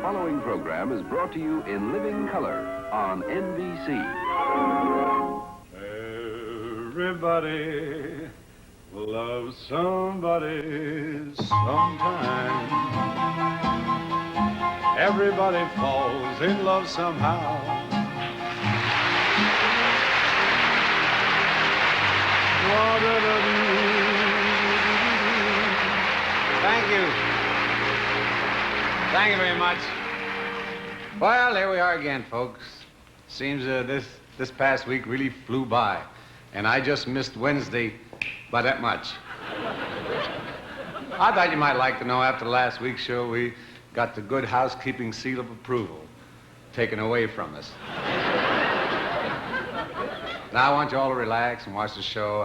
following program is brought to you in living color on NBC. Everybody loves somebody sometime. Everybody falls in love somehow. Thank you. Thank you very much. Well, here we are again, folks. Seems this past week really flew by, and I just missed Wednesday by that much. I thought you might like to know, after last week's show, we got the good housekeeping seal of approval taken away from us. Now I want you all to relax and watch the show.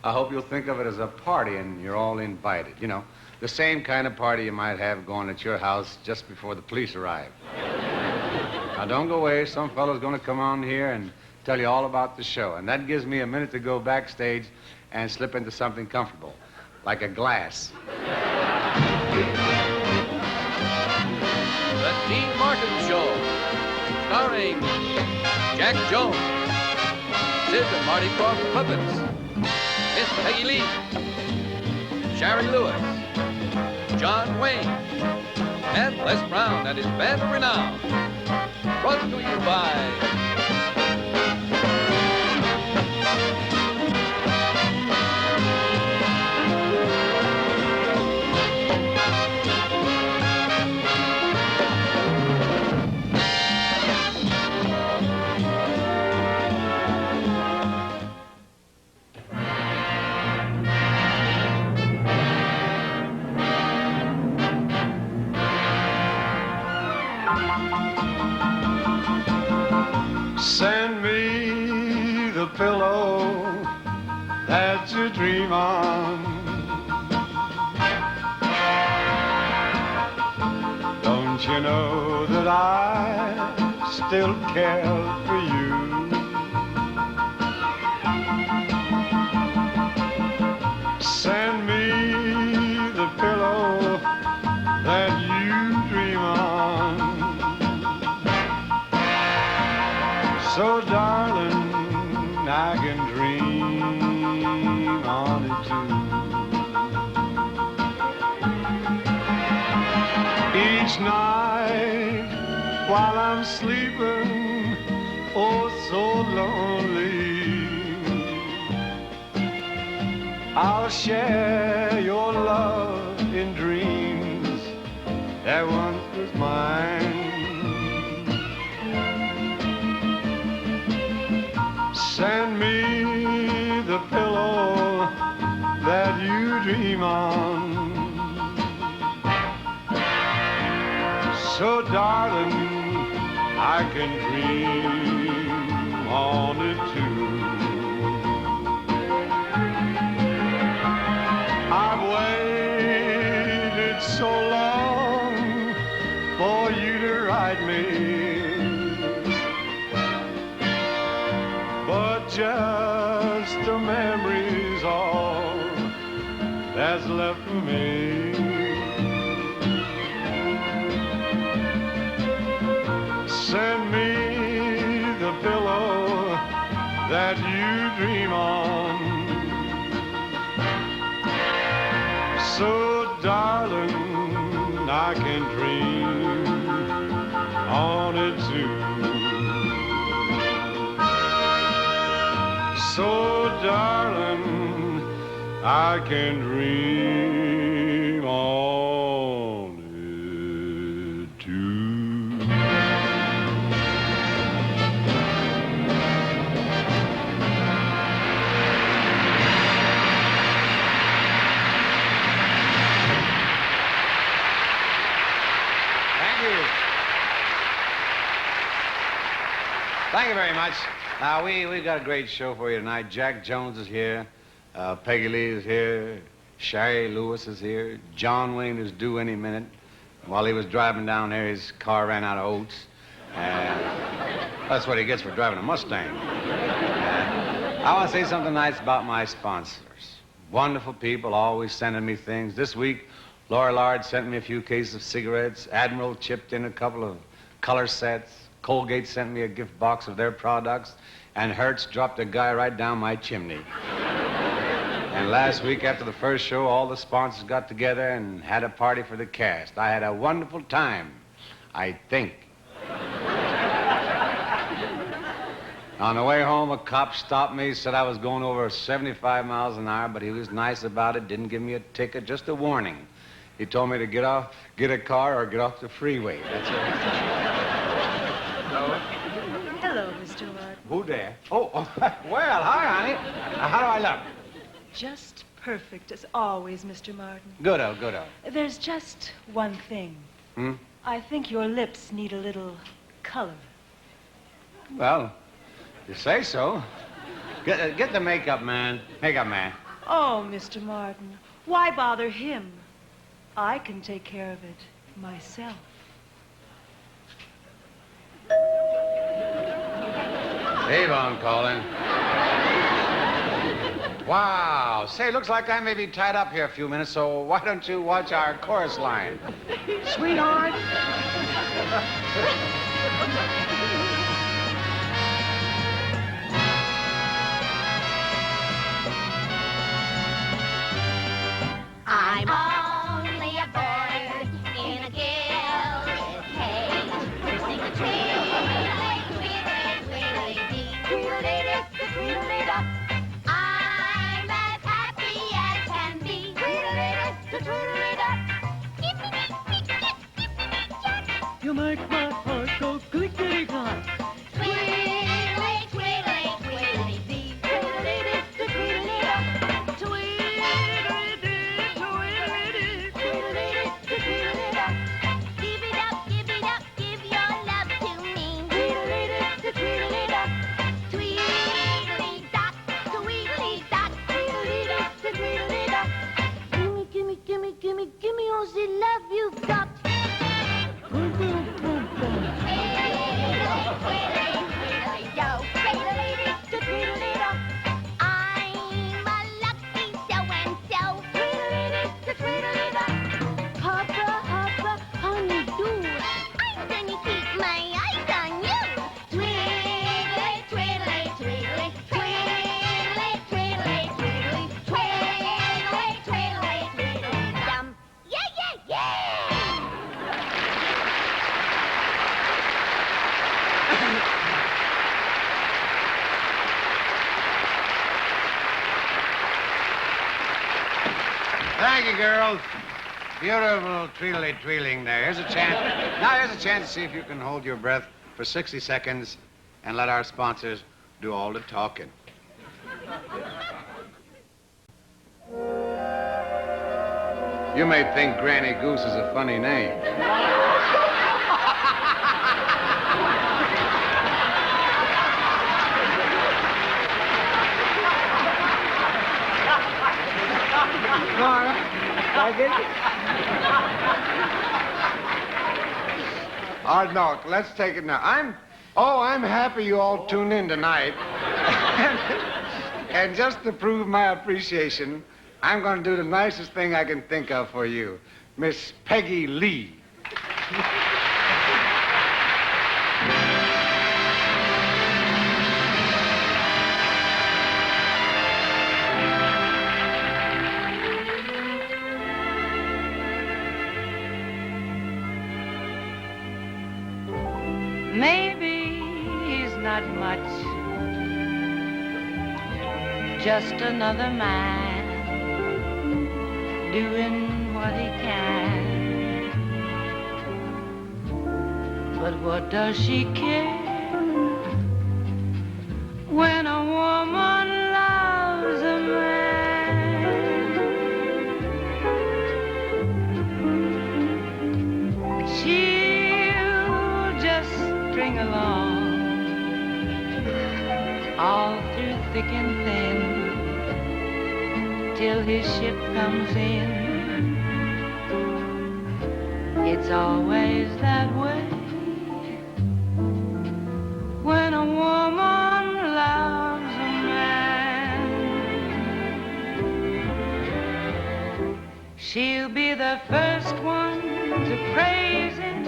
I hope you'll think of it as a party and you're all invited. You know, the same kind of party you might have going at your house just before the police arrive. Now don't go away. Some fellow's going to come on here and tell you all about the show. And that gives me a minute to go backstage and slip into something comfortable, like a glass. The Dean Martin Show, starring Jack Jones, Sid and Marty Krofft puppets, Miss Peggy Lee, Shari Lewis, John Wayne, and Les Brown and his band of renown. Brought to you by Send me the pillow that you dream on. Don't you know that I still care for you? Send me the pillow that you dream on. So, darling, I can dream on it too. Each night while I'm sleeping, oh, so lonely, I'll share your love in dreams that once was mine. Send me the pillow that you dream on. So, darling, I can dream on it too. I've waited so long for you to write me. But just a memory's all that's left for me. Send me the pillow that you dream on. So, darling, I can dream on it too. So, darling, I can dream on it too. Thank you. Thank you very much. Now, we got a great show for you tonight. Jack Jones is here. Peggy Lee is here. Shari Lewis is here. John Wayne is due any minute. While he was driving down there, his car ran out of oats. That's what he gets for driving a Mustang. I want to say something nice about my sponsors. Wonderful people, always sending me things. This week, Laura Lard sent me a few cases of cigarettes. Admiral chipped in a couple of color sets. Colgate sent me a gift box of their products. And Hertz dropped a guy right down my chimney. And last week after the first show, all the sponsors got together and had a party for the cast. I had a wonderful time, I think. On the way home, a cop stopped me, said I was going over 75 miles an hour, but he was nice about it, didn't give me a ticket, just a warning. He told me to get a car or get off the freeway. That's it. Hello? Hello, Mr. Martin. Who there? Oh, well, hi, honey. How do I look? Just perfect, as always, Mr. Martin. Goodo. There's just one thing. I think your lips need a little color. Well, you say so. Get the makeup man. Makeup man. Oh, Mr. Martin, why bother him? I can take care of it myself. Avon calling. Wow. Say, looks like I may be tied up here a few minutes, so why don't you watch our chorus line? Sweetheart. I'm only a bird in a gilded cage. Sing a tweedly, tweedly, tweedly-dee, tweedly-dee, tweedly-dee-da. I'm as happy as can be. Tweedly-dee, tweedly-dee-da. You make my heart go clickety-clack. Tweedly, tweedly, tweedly-dee, tweedly-dee, tweedly-dee-da. Give it up, give your love to me. Tweedly-dot, tweedly-dot, tweedly-dot. Gimme all the love you've got. I'm a lucky so-and-so. Hopper, honey, do. I'm gonna keep my eyes on you. Twiddly, twiddly, twiddly, twiddly, twiddly, twiddly, twiddly, twiddly, twiddly, dum. Yeah. Thank you, girls. Beautiful tweedly-tweeling there. Here's a chance to see if you can hold your breath for 60 seconds and let our sponsors do all the talking. You may think Granny Goose is a funny name. Laura, like it? Oh, no, let's take it now. I'm happy you all tuned in tonight. And just to prove my appreciation, I'm going to do the nicest thing I can think of for you. Miss Peggy Lee. Maybe he's not much, just another man doing what he can. But what does she care when a woman loves a man? She'll just string along all through thick and thin till his ship comes in. It's always that way when a woman loves a man. She'll be the the first one to praise him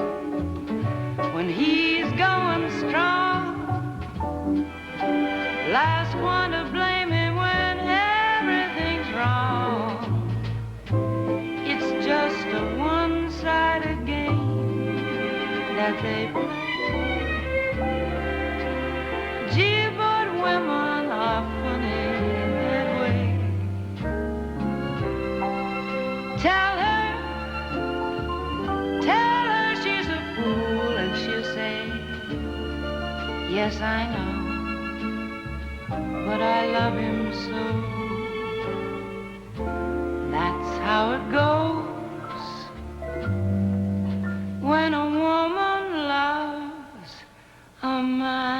when he's going strong. Last one to blame him when everything's wrong. It's just a one-sided game that they play. Gee, but women are funny that way. Tell her she's a fool and she'll say, yes, I know, but I love him so. That's how it goes when a woman loves a man.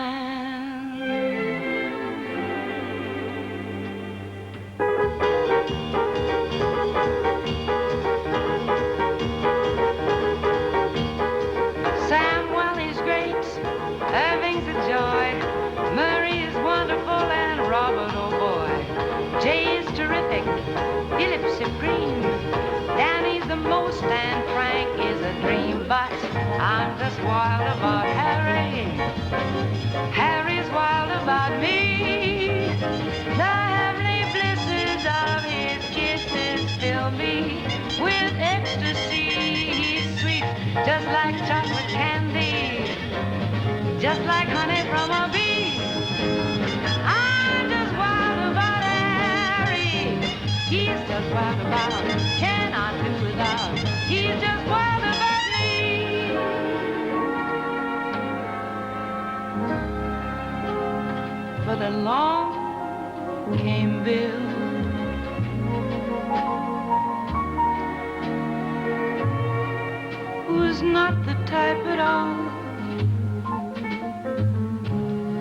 Sam, well, he's great. Irving's a joy. Murray is wonderful, and Robert, oh boy. Jay is terrific. Philip's supreme. Danny's the most, and Frank is a dream. But I'm just wild about Harry. Harry's wild about me. The heavenly blisses of his kisses fill me with ecstasy. He's sweet, just like chocolate candy, just like honey from a bee. I'm just wild about Harry. He's just wild about, cannot do without. He's just wild about me. But along came Bill. Who's not the type at all.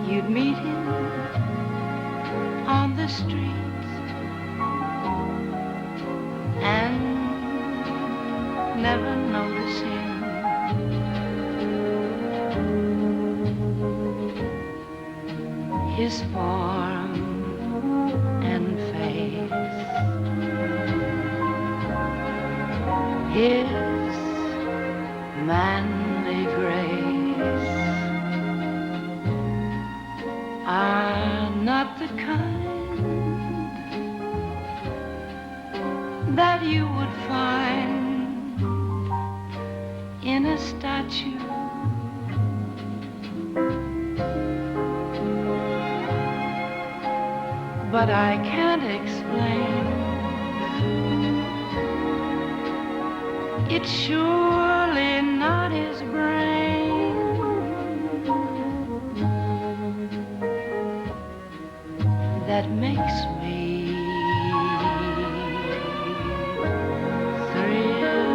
You'd meet him on the streets and never notice him. His form and face, his manly grace are not the kind that you would find in a statue. But I can't explain. It's surely not his brain that makes me thrill.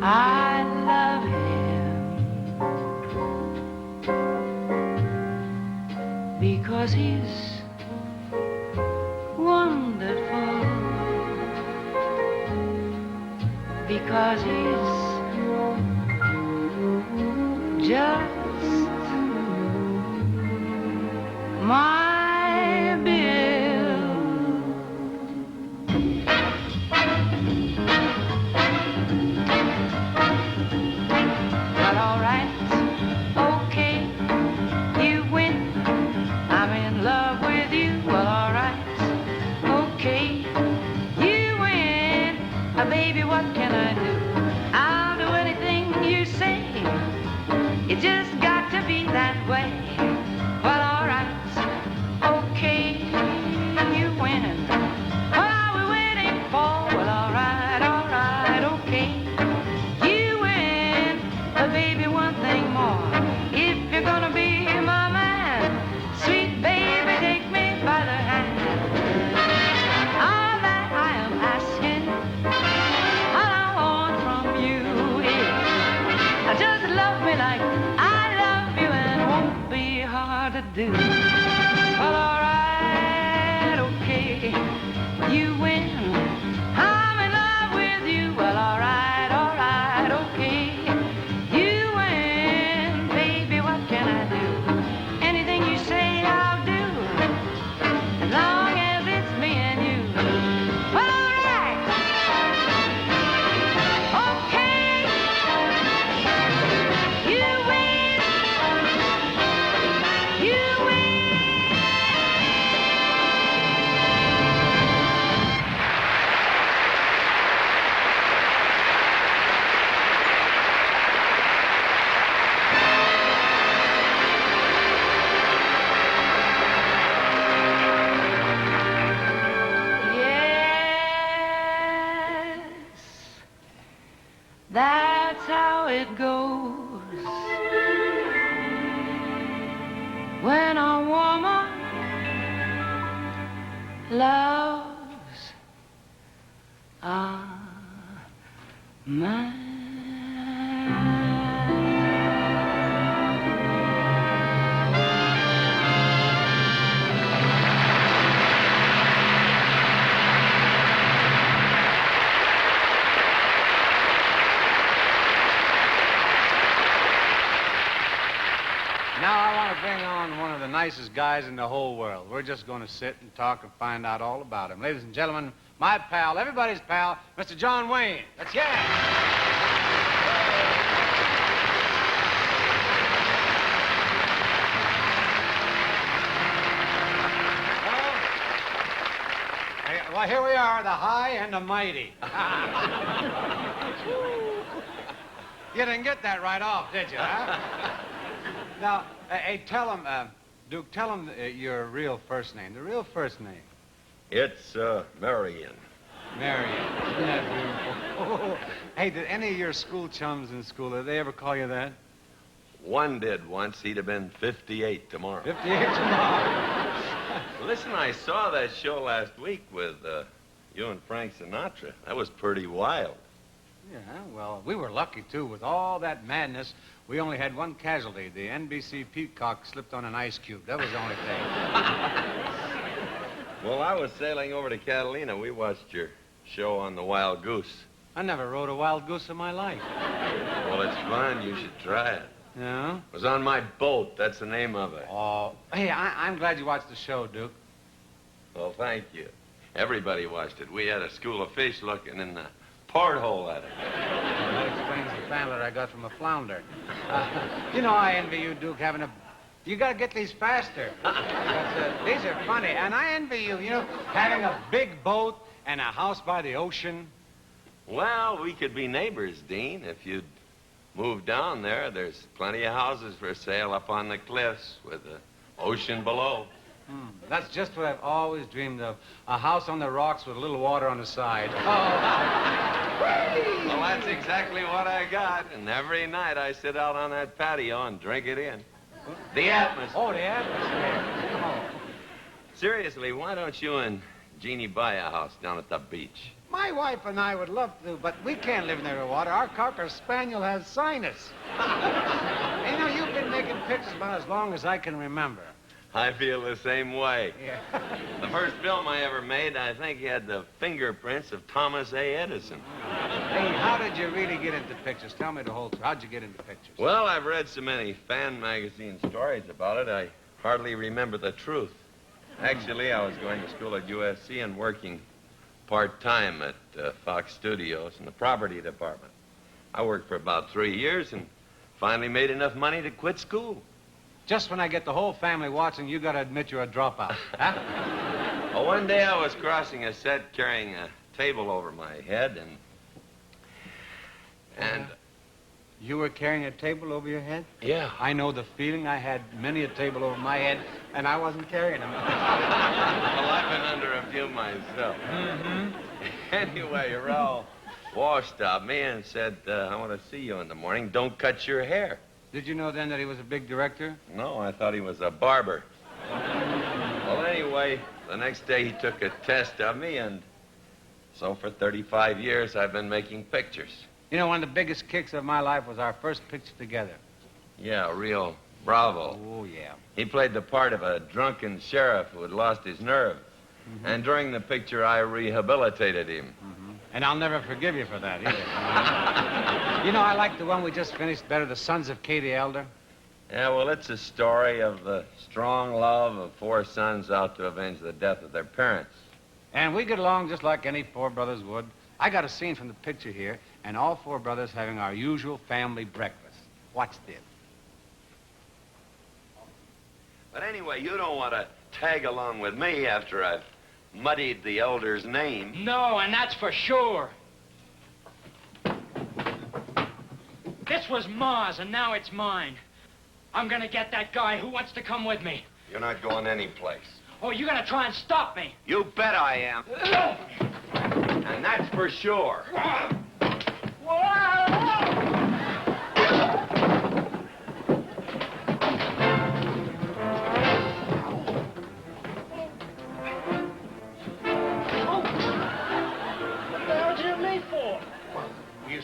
I love him because he's wonderful, because he's just my Bill. Well, all right, okay, you win. I'm in love with you. Well, all right, okay, you win. Baby, what can I do? it goes. When a woman loves a man. Now I want to bring on one of the nicest guys in the whole world. We're just going to sit and talk and find out all about him. Ladies and gentlemen, my pal, everybody's pal, Mr. John Wayne. Let's get him. Well, here we are, the high and the mighty. You didn't get that right off, did you, huh? Now, hey, tell him, Duke, tell him your real first name, the real first name. It's, Marion. Marion. Isn't that beautiful? Hey, did any of your school chums in school, did they ever call you that? One did once. He'd have been 58 tomorrow. 58 tomorrow. Listen, I saw that show last week with, you and Frank Sinatra. That was pretty wild. Yeah, well, we were lucky, too. With all that madness, we only had one casualty. The NBC Peacock slipped on an ice cube. That was the only thing. Well, I was sailing over to Catalina. We watched your show on the Wild Goose. I never rode a wild goose in my life. Well, it's fun. You should try it. Yeah? It was on my boat. That's the name of it. Oh, hey, I'm glad you watched the show, Duke. Well, thank you. Everybody watched it. We had a school of fish looking in the porthole at it. That explains the pamphlet I got from a flounder. You know, I envy you, Duke, having a... You gotta get these faster. Because, these are funny. And I envy you, you know, having a big boat and a house by the ocean. Well, we could be neighbors, Dean. If you'd move down there, there's plenty of houses for sale up on the cliffs with the ocean below. That's just what I've always dreamed of. A house on the rocks with a little water on the side. Oh. Well, that's exactly what I got. And every night I sit out on that patio and drink it in. The atmosphere. Oh, the atmosphere. Oh. Seriously, why don't you and Jeannie buy a house down at the beach? My wife and I would love to, but we can't live near the water. Our Cocker Spaniel has sinus. You know, you've been making pictures about as long as I can remember. I feel the same way. Yeah. The first film I ever made, I think had the fingerprints of Thomas A. Edison. Hey, how did you really get into pictures? Tell me the whole truth. How'd you get into pictures? Well, I've read so many fan magazine stories about it, I hardly remember the truth. Actually, I was going to school at USC and working part-time at Fox Studios in the property department. I worked for about 3 years and finally made enough money to quit school. Just when I get the whole family watching, you gotta admit you're a dropout. Huh? Well, one day I was crossing a set carrying a table over my head and... You were carrying a table over your head? Yeah. I know the feeling. I had many a table over my head, and I wasn't carrying them. Well, I've been under a few myself. Mm-hmm. Anyway, Wahl stopped me and said, I want to see you in the morning. Don't cut your hair. Did you know then that he was a big director? No, I thought he was a barber. Well, anyway, the next day he took a test of me, and so for 35 years I've been making pictures. You know, one of the biggest kicks of my life was our first picture together. Yeah, real bravo. Oh, yeah. He played the part of a drunken sheriff who had lost his nerve. Mm-hmm. And during the picture, I rehabilitated him. Mm-hmm. And I'll never forgive you for that, either. You know, I like the one we just finished better, The Sons of Katie Elder. Yeah, well, it's a story of the strong love of 4 sons out to avenge the death of their parents. And we get along just like any 4 brothers would. I got a scene from the picture here, and all 4 brothers having our usual family breakfast. Watch this. But anyway, you don't want to tag along with me after I've muddied the elder's name. No, and that's for sure. This was Ma's, and now it's mine. I'm gonna get that guy. Who wants to come with me? You're not going anyplace. Oh, you're gonna try and stop me? You bet I am. And that's for sure.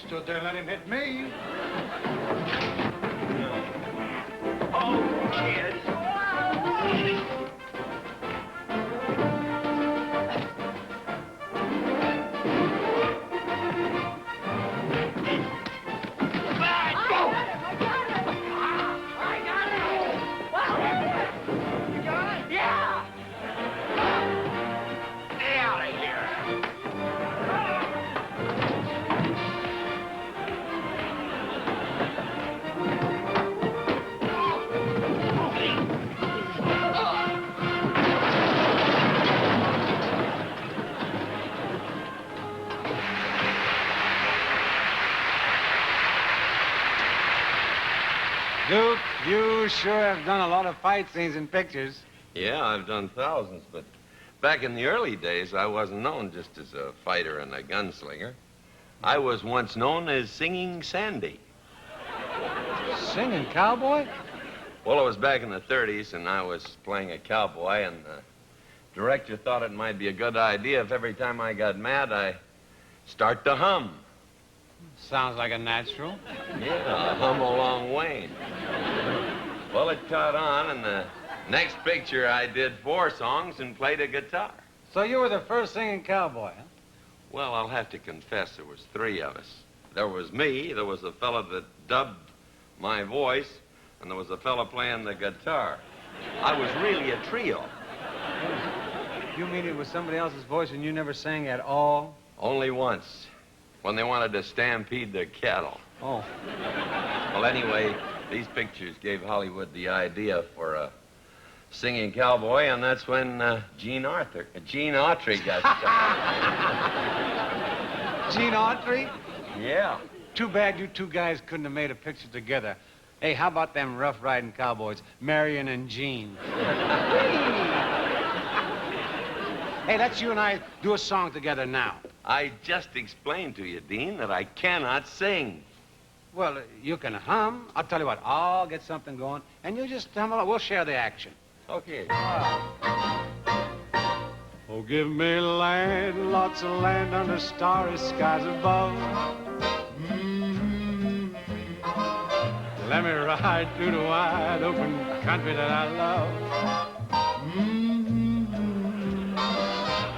stood there and let him hit me. Oh, kids. Duke, you sure have done a lot of fight scenes in pictures. Yeah, I've done thousands, but back in the early days, I wasn't known just as a fighter and a gunslinger. I was once known as Singing Sandy. Singing cowboy? Well, it was back in the 30s, and I was playing a cowboy, and the director thought it might be a good idea if every time I got mad, I start to hum. Sounds like a natural. Yeah, hum along Wayne. Well, it caught on, and the next picture I did 4 songs and played a guitar. So you were the first singing cowboy, huh? Well, I'll have to confess there was 3 of us. There was me, there was a fella that dubbed my voice, and there was a fella playing the guitar. I was really a trio. You mean it was somebody else's voice and you never sang at all? Only once, when they wanted to stampede their cattle. Oh. Well, anyway, these pictures gave Hollywood the idea for a singing cowboy, and that's when Gene Autry got started. Gene Autry? Yeah. Too bad you 2 guys couldn't have made a picture together. Hey, how about them rough-riding cowboys, Marion and Gene? Hey, let's you and I do a song together now. I just explained to you, Dean, that I cannot sing. Well, you can hum. I'll tell you what, I'll get something going, and you just hum along. We'll share the action. Okay. Oh, give me land, lots of land under starry skies above. Let me ride through the wide open country that I love.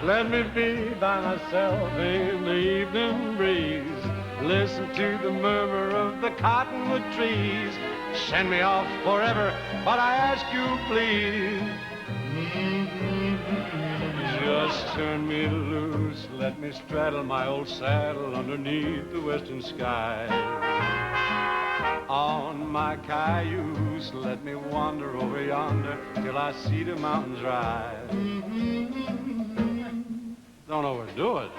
Let me be by myself in the evening breeze. Listen to the murmur of the cottonwood trees. Send me off forever, but I ask you please. Just turn me loose, let me straddle my old saddle underneath the western sky. On my cayuse, let me wander over yonder till I see the mountains rise. Don't overdo it.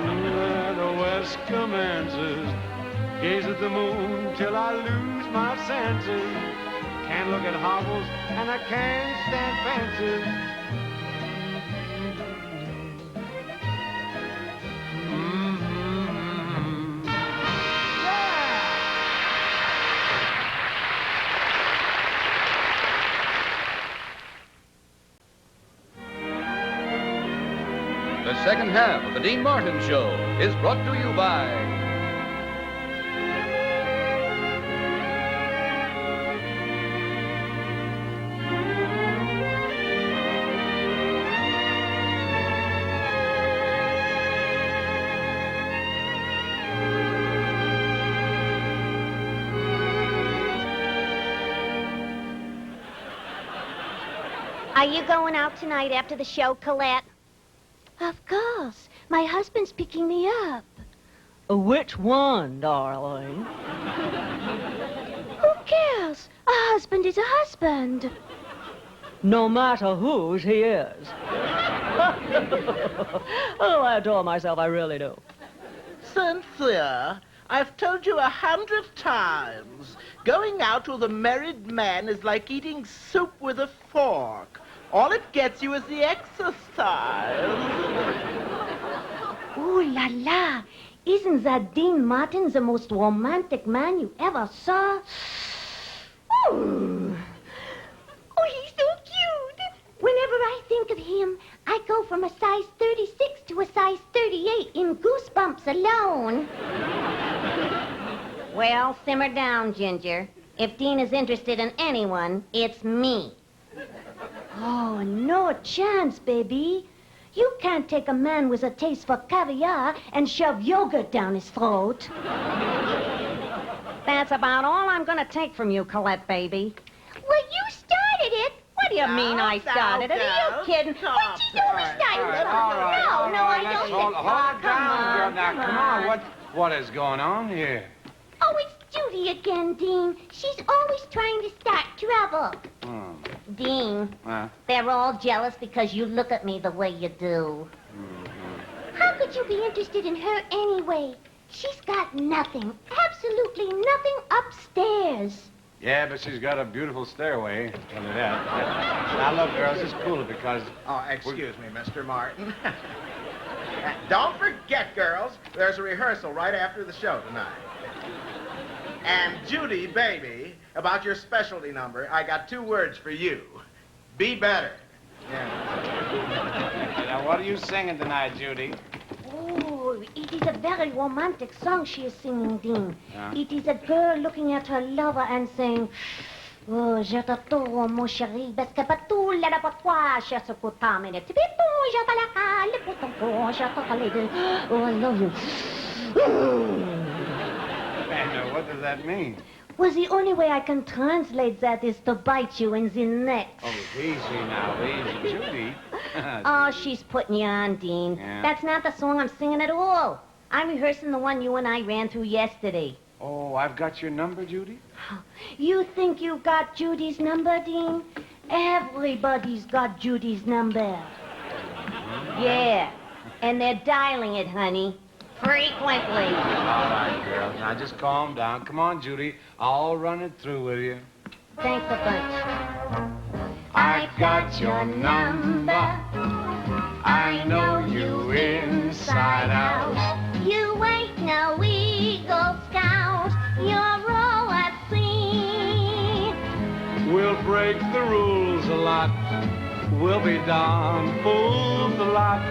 When the west commences, gaze at the moon till I lose my senses. Can't look at hovels and I can't stand fences. The second half of the Dean Martin Show is brought to you by Are you going out tonight after the show, Colette? Of course. My husband's picking me up. Which one, darling? Who cares? A husband is a husband. No matter whose he is. Oh, I adore myself, I really do. Cynthia, I've told you 100 times. Going out with a married man is like eating soup with a fork. All it gets you is the exercise. Ooh la la. Isn't that Dean Martin the most romantic man you ever saw? Ooh. Oh, he's so cute. Whenever I think think of him, I go from a size 36 to a size 38 in goosebumps alone. Well, simmer down, Ginger. If Dean is interested in anyone, it's me. Oh, no chance, baby. You can't take a man with a taste for caviar and shove yogurt down his throat. That's about all I'm gonna take from you, Colette, baby. Well, you started it. What do you mean I started it? Are you kidding? What you doing? We started it. No, I don't. Hold it down, girl. Now, come on. on. What is going on here? Oh, it's Judy again, Dean. She's always trying to start trouble. Dean, they're all jealous because you look at me the way you do. How could you be interested in her anyway? She's got nothing, absolutely nothing upstairs. Yeah, but she's got a beautiful stairway. Tell you that. Now, look, girls, it's cooler because... Oh, excuse me, Mr. Martin. Don't forget, girls, there's a rehearsal right after the show tonight. And Judy, baby, about your specialty number, I got 2 words for you. Be better. Yeah. Now, what are you singing tonight, Judy? Oh, it is a very romantic song she is singing, Dean. Yeah. It is a girl looking at her lover and saying, oh, je t'adore, mon chéri, parce que partout, là, là, pourquoi, cher ce coton, mais le petit péton, je vais la caler, pour ton corps, je t'adore les deux. Oh, I love you. And what does that mean? Well, the only way I can translate that is to bite you in the neck. Oh, easy now, easy. Judy. Oh, she's putting you on, Dean. Yeah. That's not the song I'm singing at all. I'm rehearsing the one you and I ran through yesterday. Oh, I've got your number, Judy? You think you've got Judy's number, Dean? Everybody's got Judy's number. Yeah, and they're dialing it, honey. Frequently. All right, girls. Now, just calm down. Come on, Judy. I'll run it through with you. Thanks a bunch. I got your number. I know you inside out. You ain't no Eagle Scout. You're all at sea. We'll break the rules a lot. We'll be darn fools a lot.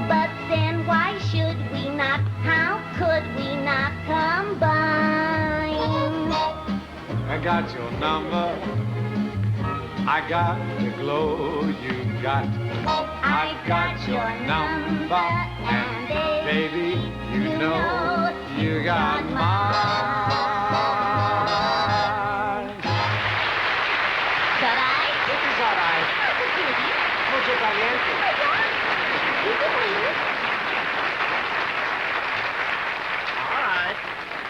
But then why should we not? How could we not combine? I got your number. I got the glow you got. I've got your number, and Baby, you know you got mine. But This is all right. Mucho caliente.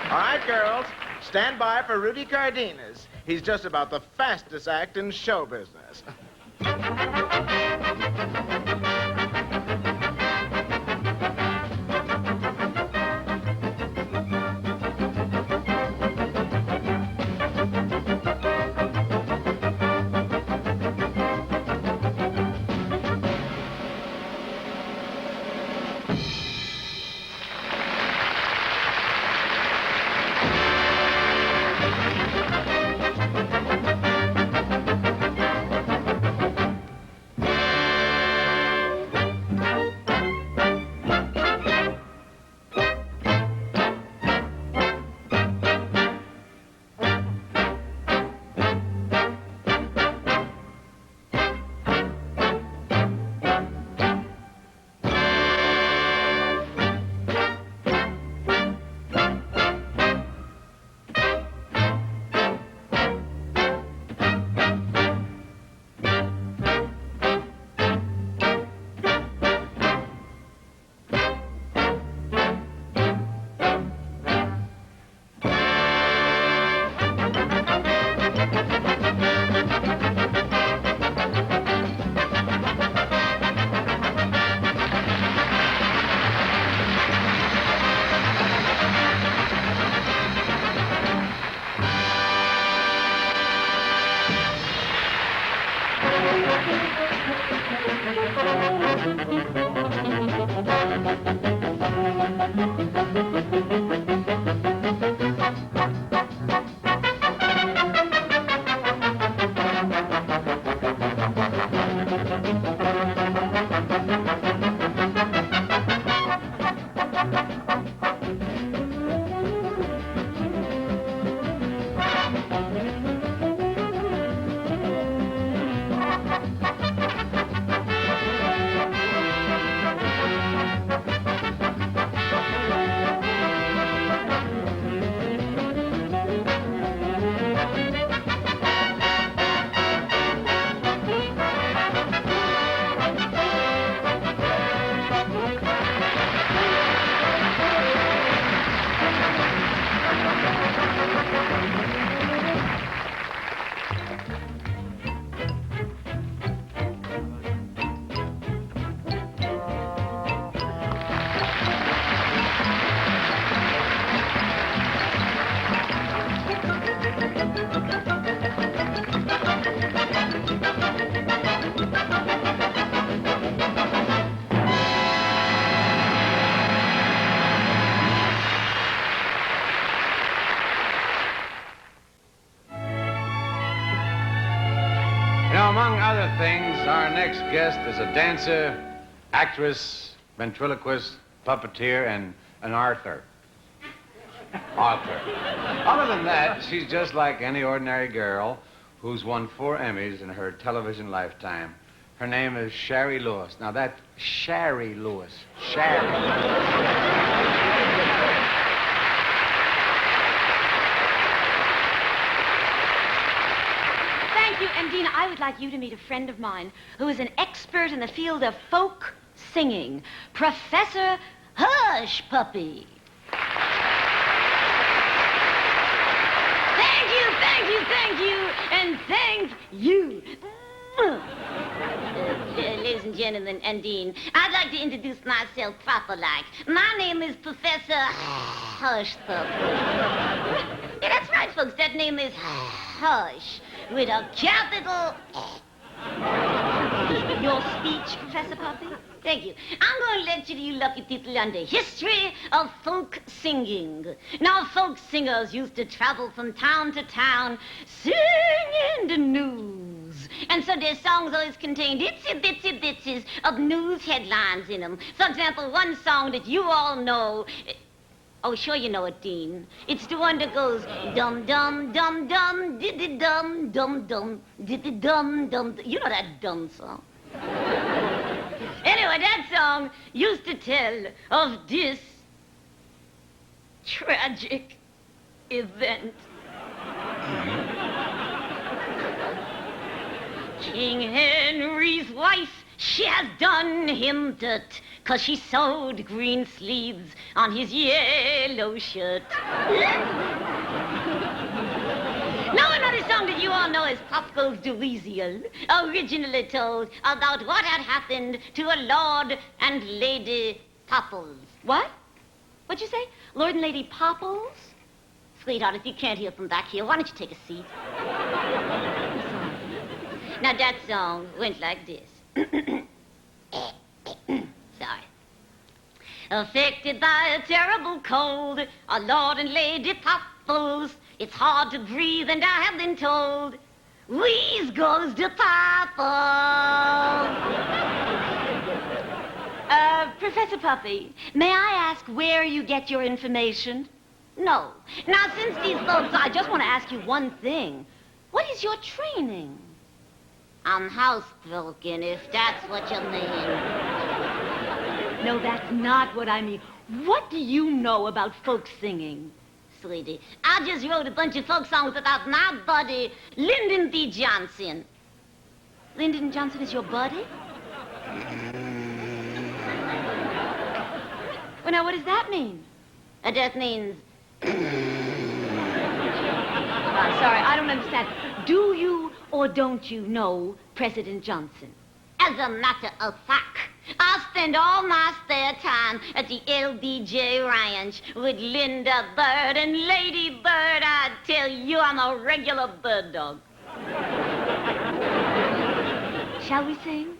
All right, girls. Stand by for Rudy Cardenas. He's just about the fastest act in show business. things, our next guest is a dancer, actress, ventriloquist, puppeteer, and an author. Other than that, she's just like any ordinary girl who's won 4 Emmys in her television lifetime. Her name is Shari Lewis. Now, that's Shari Lewis. Shari. Thank you, and Dina, I would like you to meet a friend of mine who is an expert in the field of folk singing, Professor Hush Puppy. Thank you, and thank you. Ladies and gentlemen, and Dean, I'd like to introduce myself proper-like. My name is Professor Hush Puppy. Yeah, that's right, folks. That name is Hush, with a capital Your speech, Professor Puppy? Thank you. I'm going to lecture to you lucky people on the history of folk singing. Now, folk singers used to travel from town to town singing the news. And so their songs always contained itsy bitsies of news headlines in them. For example, one song that you all know... Oh, sure you know it, Dean. It's the one that goes dum dum dum dum diddy dum dum dum diddy dum dum. You know that dumb song. Anyway, that song used to tell of this tragic event. King Henry's wife, she has done him dirt, 'cause she sewed green sleeves on his yellow shirt. Now another song that you all know is Pop Goes the Weasel, originally told about what had happened to a Lord and Lady Popples. What? What'd you say? Lord and Lady Popples? Sweetheart, if you can't hear from back here, why don't you take a seat? Now that song went like this. Sorry. Affected by a terrible cold, a Lord and Lady Popples. It's hard to breathe, and I have been told, wheeze goes the Popples. Professor Puppy, may I ask where you get your information? No. Now, since these folks I just want to ask you one thing. What is your training? I'm housebroken, if that's what you mean. No, that's not what I mean. What do you know about folk singing? Sweetie, I just wrote a bunch of folk songs about my buddy, Lyndon B. Johnson. Lyndon Johnson is your buddy? Well, now, what does that mean? That means... I'm sorry, I don't understand. Do you or don't you know President Johnson? As a matter of fact, I spend all my spare time at the LBJ Ranch with Linda Bird and Lady Bird. I tell you, I'm a regular bird dog. Shall we sing?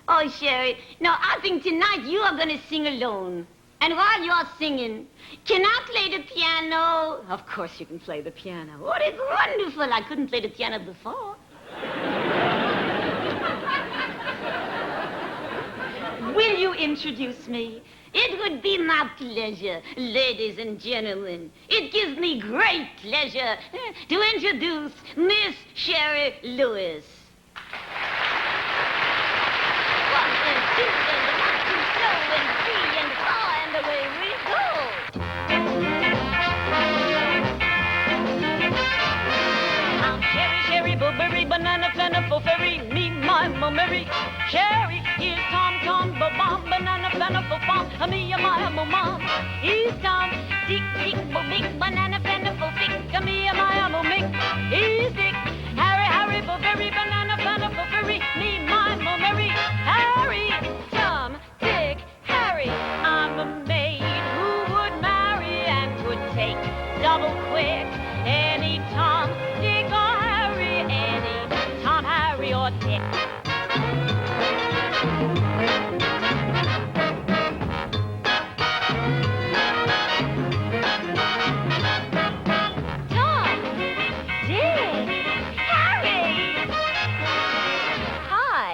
Oh, Sherry, no, I think tonight you are going to sing alone. And while you're singing, can I play the piano? Of course you can play the piano. Oh, it's wonderful. I couldn't play the piano before. Will you introduce me? It would be my pleasure, ladies and gentlemen. It gives me great pleasure to introduce Miss Shari Lewis. 1 and 2 and 1, 2, slow and 3 and 4 and away we go. I'm Shari, Blueberry, Banana, Flanafel, Fairy, me, my Mary. Shari, here's Tom, Bomb, Banana, Flanafel, Farm, me, my mom. He's Tom, Dick, Big, Banana, Flanafel, Fick, me, my Mick. He's Dick, Harry, Blueberry, Banana, Flanafel, Fairy, me, my Mary. Harry, Tom, Dick, Harry. I'm a maid who would marry and would take double quick any Tom, Dick, or Harry, any Tom, Harry, or Dick. Hi.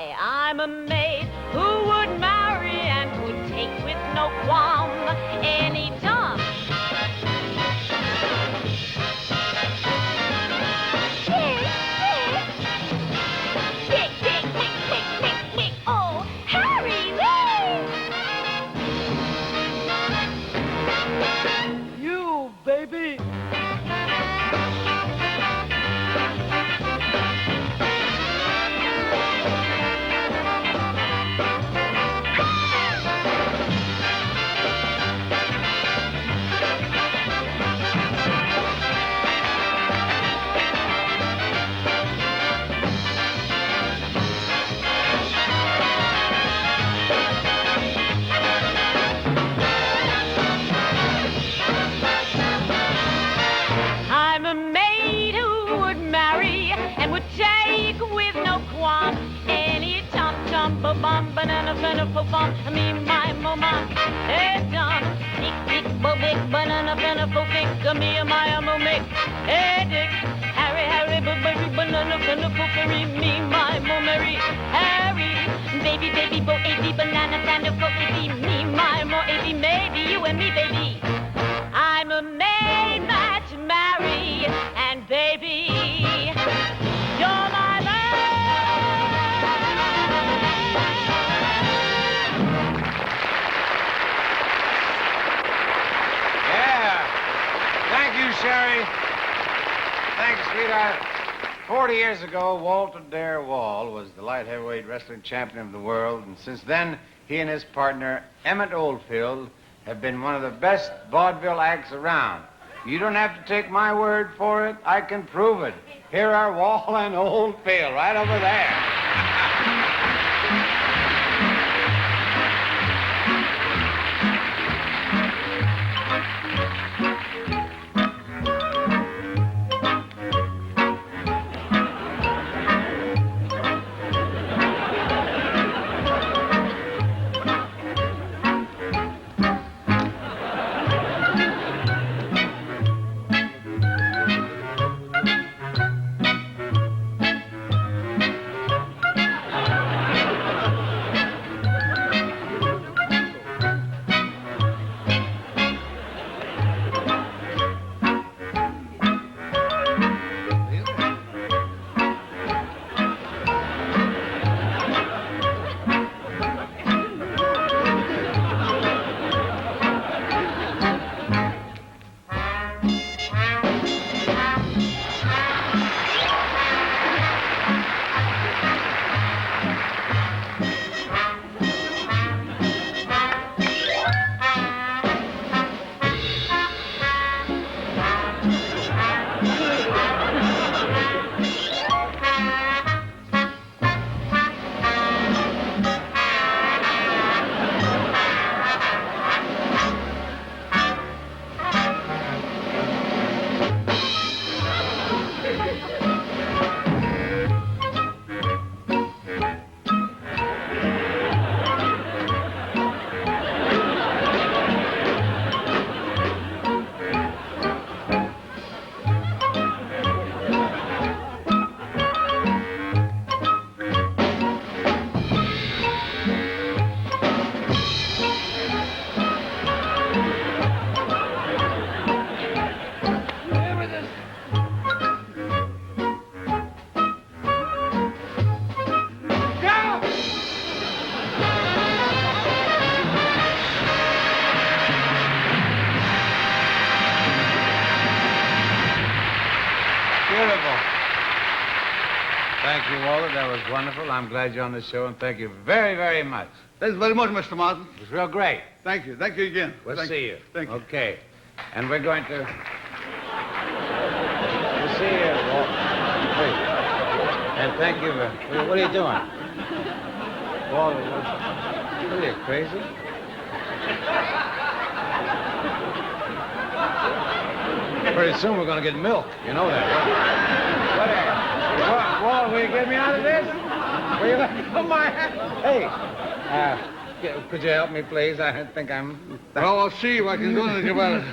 me, my mama, hey, John. Dick, big banana, pick, me, my make, hey, Dick. Harry, banana, me, my Mary, Harry. Baby, bo, banana, me, my maybe you and me, baby. I'm a maid match, marry, and baby, you're my Yeah. Thank you, Shari. Thanks, sweetheart. 40 years ago, Walter Dare Wahl was the light heavyweight wrestling champion of the world, and since then, he and his partner, Emmett Oldfield, have been one of the best vaudeville acts around. You don't have to take my word for it. I can prove it. Here are Wahl and Oldfield right over there. Thank you, Walter. That was wonderful. I'm glad you're on the show, and thank you very, very much. Thanks very much, Mr. Martin. It was real great. Thank you. Thank you again. We'll see you. Thank you. Okay. And we're going to... We'll see you, Walter. Please. And thank you. What are you doing? Walter, what are you, crazy? Pretty soon we're going to get milk. You know that, right? Walt, will you get me out of this? Will you let go of my hat? Hey, could you help me, please? I think I'm... Well, I'll see if I can do anything about it.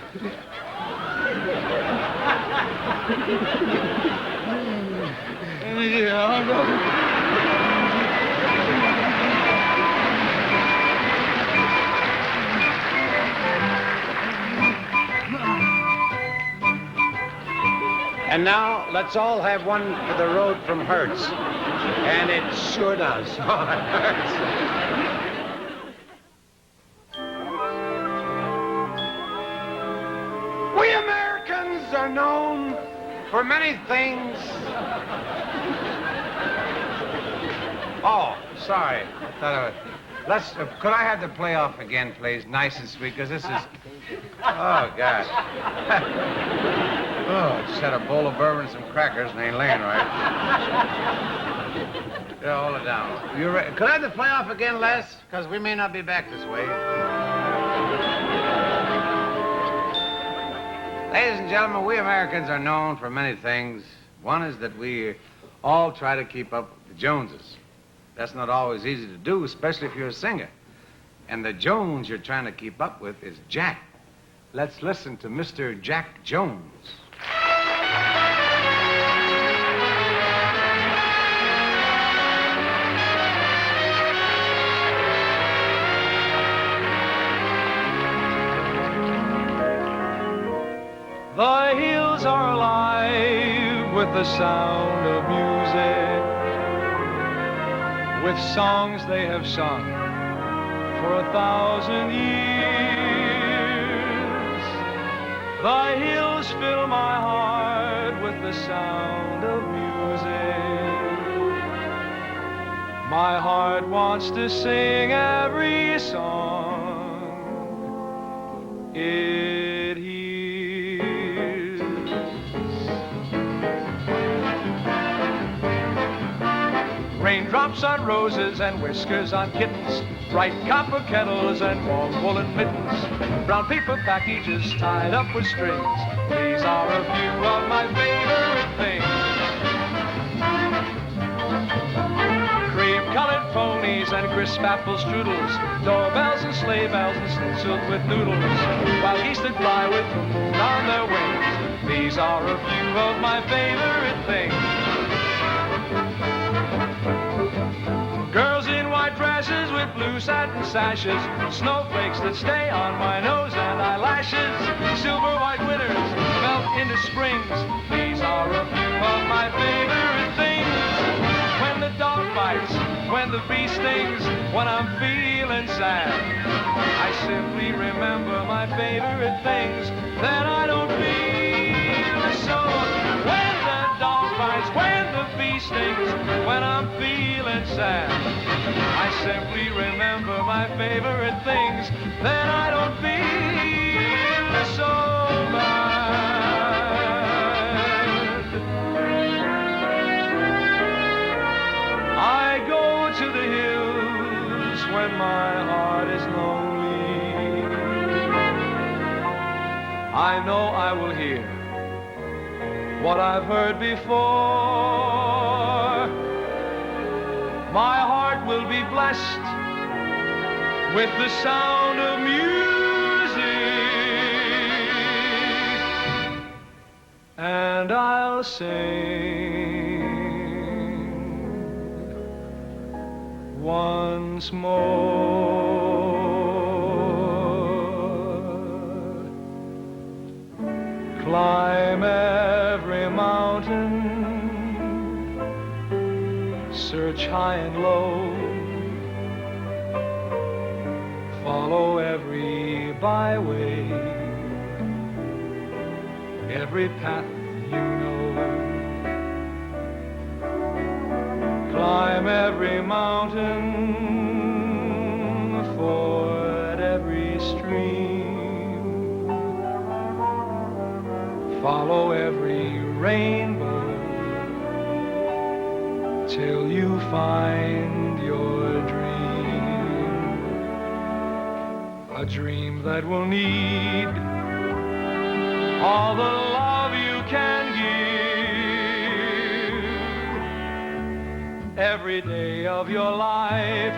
And now, let's all have one for the road from Hertz. And it sure does. Oh, it hurts. We Americans are known for many things. Oh, sorry. I thought I would... could I have the playoff again, please? Nice and sweet, because this is... Oh, God. Oh, just had a bowl of bourbon and some crackers and ain't laying right. Yeah, hold it down. Could I have the playoff again, Les? Because we may not be back this way. Ladies and gentlemen, we Americans are known for many things. One is that we all try to keep up with the Joneses. That's not always easy to do, especially if you're a singer. And the Jones you're trying to keep up with is Jack. Let's listen to Mr. Jack Jones. The hills are alive with the sound of music, with songs they have sung for 1,000 years. The hills fill my heart with the sound of music. My heart wants to sing every song it hears. Raindrops on roses and whiskers on kittens, bright copper kettles and warm woolen mittens, brown paper packages tied up with strings. These are a few of my favorite things. Cream-colored ponies and crisp apple strudels, doorbells and sleigh bells and stenciled with noodles, while geese that fly with the moon on their wings. These are a few of my favorite things. Girls in white dresses with blue satin sashes, snowflakes that stay on my nose and eyelashes, silver white winters melt into springs. These are a few of my favorite things. When the dog bites, when the bee stings, when I'm feeling sad, I simply remember my favorite things. Then I don't feel so. When the dog bites, when the bee stings, when I'm feeling sad, I simply remember my favorite things. Then I don't feel so bad. I go to the hills when my heart is lonely. I know I will hear what I've heard before. My heart will be blessed with the sound of music, and I'll sing once more. Climb every mountain, search high and low, follow every byway, every path you know. Climb every mountain, ford every stream, follow every rainbow till you find your dream, a dream that will need all the love you can give every day of your life,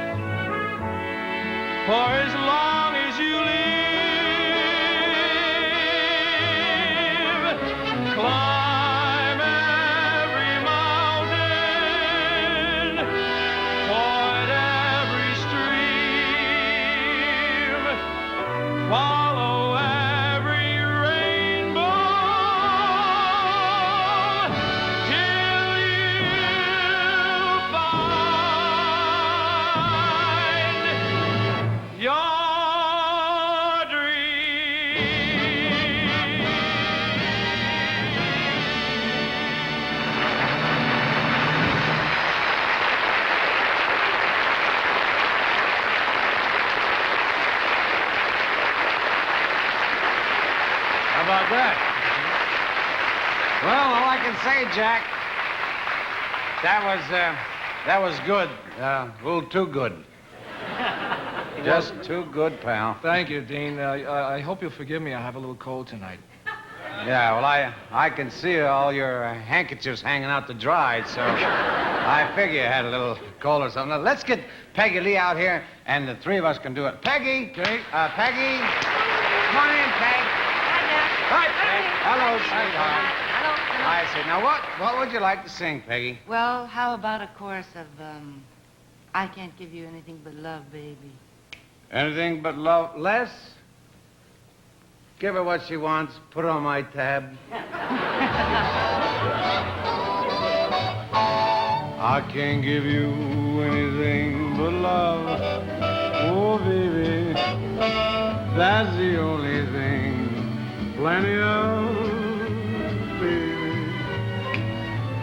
for as long as you live. Climb every mountain, ford every stream, follow every rainbow till you find your About that. Well, all I can say, Jack, that was good. A little too good. Just too good, pal. Thank you, Dean. I hope you'll forgive me. I have a little cold tonight. Yeah, well, I can see all your handkerchiefs hanging out to dry, so I figure you had a little cold or something. Let's get Peggy Lee out here, and the three of us can do it. Peggy! Okay. Peggy! Come on in, Peg. Hi, Peg. Hello, sweetheart. Hello. I see. Now, what would you like to sing, Peggy? Well, how about a chorus of, I Can't Give You Anything But Love, Baby? Anything but love. Les? Give her what she wants. Put her on my tab. I can't give you anything but love. Oh, baby, that's the only thing. Plenty of, baby.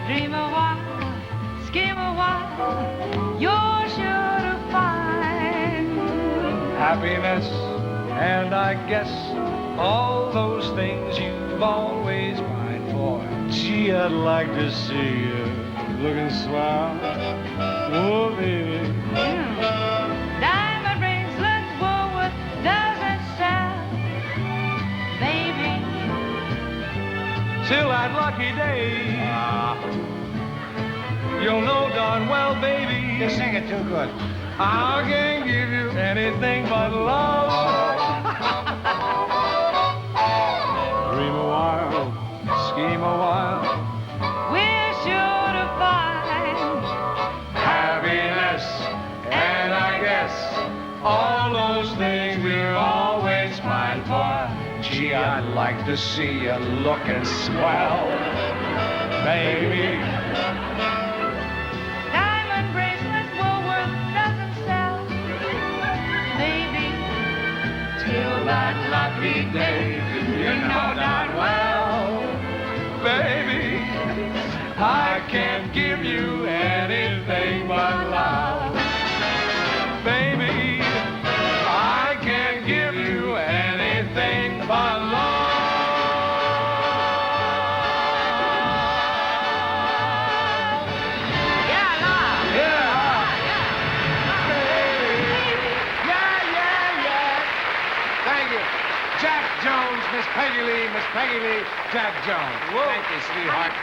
Dream a while, scheme a while, you're sure to find Happiness, and I guess all those things you've always pined for. Gee, I'd like to see you looking swell. Oh, baby. Diamond bracelets, Woolworth doesn't sell, baby. Till that lucky day, you'll know darn well, baby. You sing it too good. I can't give you anything but love. Dream a while, scheme a while, We're sure to find happiness, and I guess all those things we're always pined for. Gee, I'd like to see you looking swell, baby. diamond bracelets, Woolworth doesn't sell, baby. Till that lucky day, you know darn well, baby, I can't give you anything but love. Baby, I can't give you anything but love. Yeah, love. Thank you. Jack Jones, Miss Peggy Lee, Jack Jones. Thank you, sweetheart.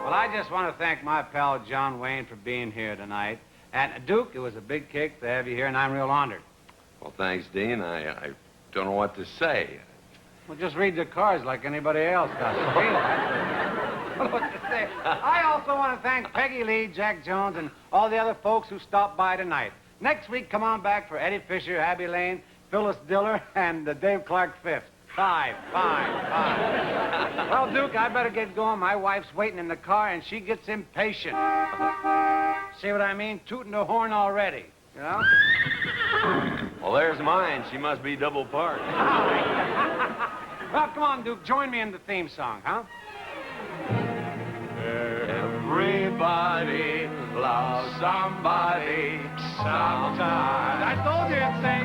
Well, I just want to thank my pal John Wayne for being here tonight. And Duke, it was a big kick to have you here, and I'm real honored. Well, thanks, Dean. I don't know what to say. Well, just read the cards like anybody else does. What to say? I also want to thank Peggy Lee, Jack Jones, and all the other folks who stopped by tonight. Next week, come on back for Eddie Fisher, Abby Lane, Phyllis Diller, and Dave Clark Fifth. Five. Well, Duke, I better get going. My wife's waiting in the car, and she gets impatient. See what I mean? Tooting the horn already, you know? Well, there's mine. She must be double parked. Well, come on, Duke. Join me in the theme song, huh? Everybody loves somebody sometime. I told you it'd say